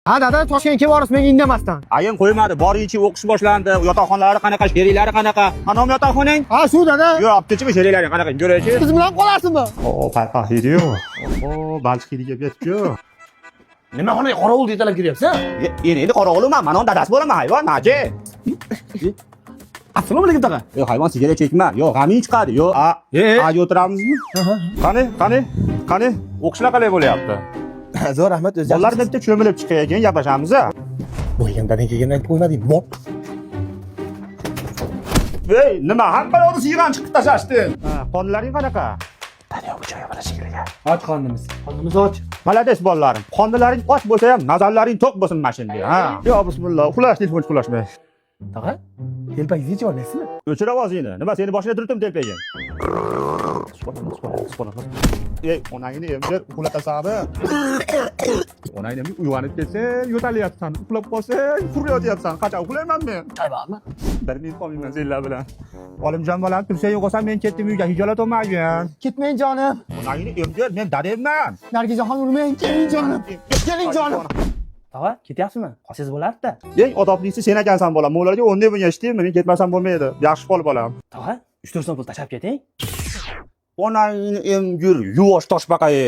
Ha dada, Toshkentga borasiz men indamasdan. Ayın qo'ymadi. Borichi o'qish boshlandi. Yotoqxonalari qanaqa, sheriklari qanaqa? Anom yotoqxonang? Ha, shu dada. Yo, aptechimi sheriklari qanaqa? Ko'raychi. Siz bilan qolasizmi? O, payqa hidiyo. O, balchiqiga ketdi. Nima xonaga qorovul yetalab kiryapsan? Endi qorovulman, mana dadasi bo'laman, hayvon, naji. Assalomu alaykum tag'a. Yo, hayvon sigaret chekma. Yo, g'aming chiqadi. Yo, o'tiramizmi? Qani? O'qishlar qalay bo'lyapti? Zo'r rahmat, o'zingiz. Bolalar bitta cho'milib chiqayotgan gaplashamiz. Bo'lgan dadang kelgandan aytib qo'ymading. Bor. Ey, nima? Hammalarni siygan chiqib tashlashdi. Qonlaring qanaqa? Daryo bu joyga borasiz kerak. Och qonimiz. Qonimiz och. Malades bolalarim. Qonlaring och bo'lsa ham, nazarlaring to'q bo'lsin mashina. Ha. Yo, bismillah. Uxlash, telefon uxlashmay. Tag'a, telpagingizni chiqarmaysizmi? O'chir ovozingni. Nima seni boshida turibdim telpagin. Ey, onangni emdir, uxlatasanmi? Onangni uyg'onib ketsan, yo'talyapsan, uxlab qolsang, quriyotyapsan. Qachon uxlayman men? Choy bormi? Bir men qolmayman senlar bilan. Olimjon bolam tursa yo'qolsam men ketdim uyga, hijolat olmagin. Ketmang jonim. Onangni emdir, men dadamman. Nargizaxon urmang, keling jonim. Keling jonim. Tag'a, ketyapsizmi? Qolsangiz bo'lardi-da. Eng odoblisi sen ekansan bolam. Mo'larga o'nday bo'lgan ishdimi? Men ketmasam bo'lmaydi. Yaxshi qol bolam. Tag'a, 3-4 so'm pul tashlab keting. Onangni emgir, yuvosh toshbaqaye.